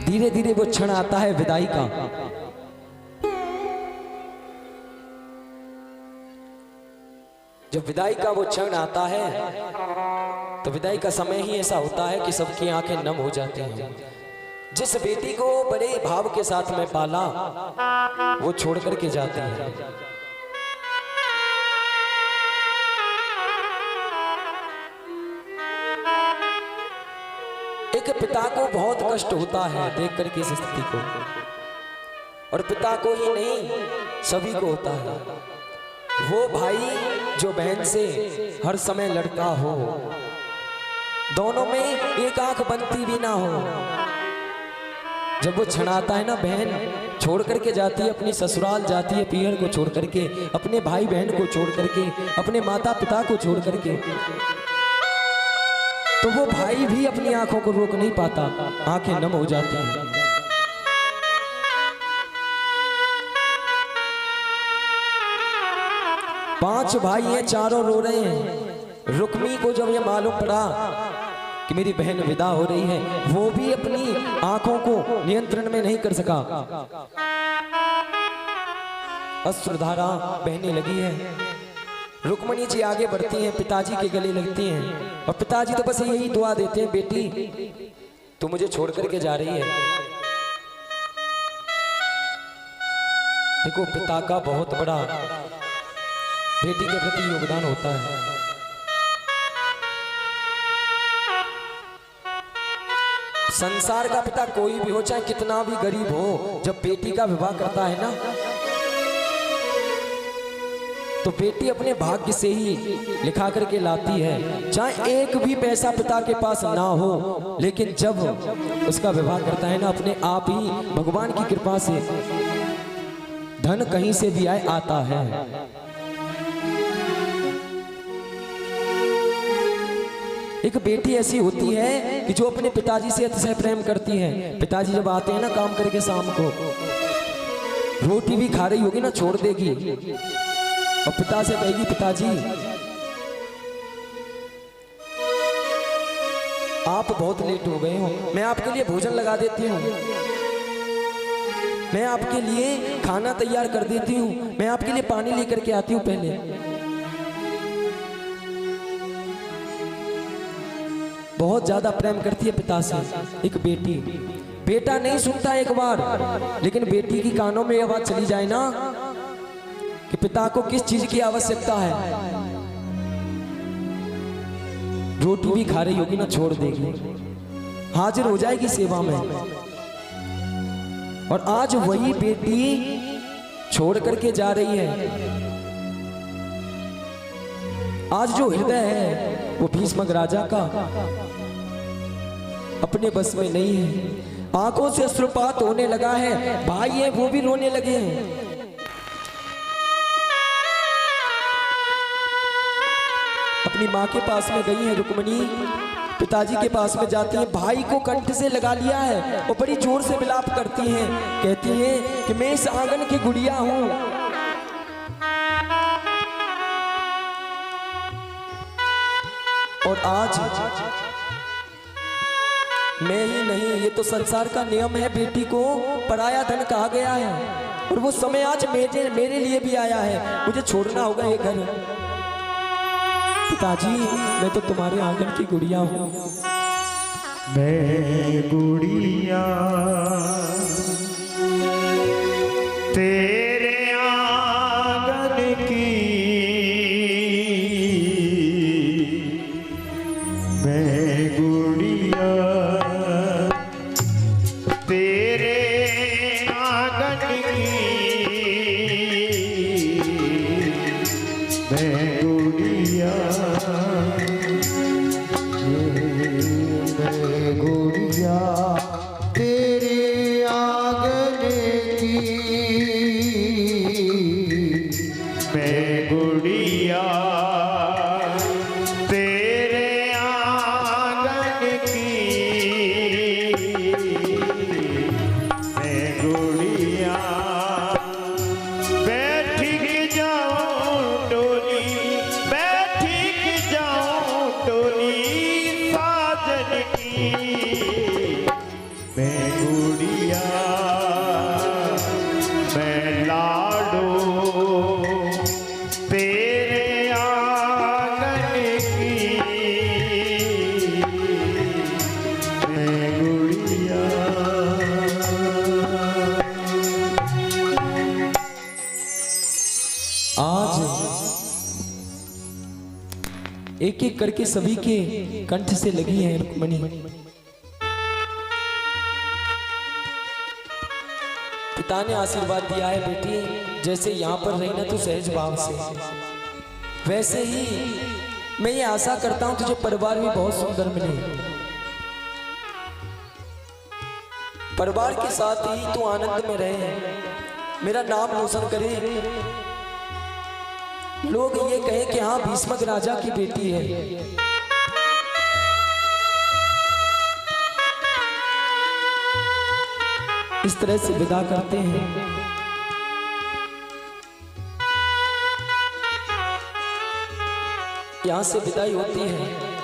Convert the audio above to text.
धीरे धीरे वो क्षण आता है विदाई का। जब विदाई का वो क्षण आता है तो विदाई का समय ही ऐसा होता है कि सबकी आंखें नम हो जाती हैं। जिस बेटी को बड़े भाव के साथ में पाला वो छोड़ करके जाती है। एक पिता को बहुत कष्ट होता है देख करके इस स्थिति को, और पिता को ही नहीं सभी को होता है। वो भाई जो बहन से हर समय लड़ता हो, दोनों में एक आंख बनती भी ना हो, जब वो क्षण आता है ना, बहन छोड़ करके जाती है, अपनी ससुराल जाती है पीहर को छोड़ करके, अपने भाई बहन को छोड़ करके, अपने माता पिता को छोड़ करके, तो वो भाई भी अपनी आंखों को रोक नहीं पाता, आंखें नम हो जाती हैं। पांच भाई हैं, चारों रो रहे हैं। रुक्मी को जब ये मालूम पड़ा कि मेरी बहन विदा हो रही है, वो भी अपनी आंखों को नियंत्रण में नहीं कर सका, अश्रुधारा बहने लगी है। रुक्मणी जी आगे बढ़ती हैं, पिताजी के गले लगती हैं, और पिताजी तो बस यही दुआ देते हैं, बेटी तू मुझे छोड़ करके जा रही है। देखो पिता का बहुत बड़ा बेटी के प्रति योगदान होता है। संसार का पिता कोई भी हो, चाहे कितना भी गरीब हो, जब बेटी का विवाह करता है ना, तो बेटी अपने भाग्य से ही लिखा करके लाती है। चाहे एक भी पैसा पिता के पास ना हो, लेकिन जब उसका विवाह करता है ना, अपने आप ही भगवान की कृपा से धन कहीं से भी आए आता है। एक बेटी ऐसी होती है कि जो अपने पिताजी से अतिशय प्रेम करती है। पिताजी जब आते हैं ना काम करके शाम को, रोटी भी खा रही होगी ना, छोड़ देगी और पिता से कहेगी, पिताजी आप बहुत लेट हो गए हो, मैं आपके लिए भोजन लगा देती हूँ, मैं आपके लिए खाना तैयार कर देती हूँ, मैं आपके लिए पानी लेकर के आती हूँ। पहले बहुत ज्यादा प्रेम करती है पिता से एक बेटी। बेटा नहीं सुनता एक बार, लेकिन बेटी की कानों में यह बात चली जाए ना कि पिता को किस चीज की आवश्यकता है, रोटी भी खा रही होगी ना, छोड़ देगी, हाजिर हो जाएगी सेवा में। और आज वही बेटी छोड़ करके जा रही है। आज जो हृदय है वो भीष्मक राजा का अपने बस में नहीं है। आंखों से अश्रुपात होने लगा है, भाई है वो भी रोने लगे हैं। अपनी माँ के पास में गई है रुक्मणी, पिताजी के पास में जाती है, भाई को कंठ से लगा लिया है और बड़ी जोर से विलाप करती हैं, कहती हैं कि मैं इस आंगन की गुड़िया हूं, और आज मैं ही नहीं, ये तो संसार का नियम है, बेटी को पराया धन कहा गया है, और वो समय आज मेरे लिए भी आया है, मुझे छोड़ना होगा ये घर। पिताजी मैं तो तुम्हारे आंगन की गुड़िया हूँ। मैं गुड़िया तेरे आंगन की, मैं गुड़िया तेरे आंगन की, मैं गुड़िया, मैं गुड़िया तेरे गुड़िया मैं लाडो तेरे आंगन की मैं गुड़िया। आज एक एक करके सभी के कंठ से लगी है रुक्मणी। पिता ने आशीर्वाद दिया है बेटी, जैसे यहाँ पर रही ना तो सहज भाव से, वैसे ही मैं ये आशा करता हूँ तुझे परिवार भी बहुत सुंदर मिले। परिवार के साथ ही तू आनंद में रहे, मेरा नाम रोशन करे, लोग ये कहें कि हाँ भीष्मक राजा की बेटी है। इस तरह से विदा करते हैं। यहां से विदाई होती है।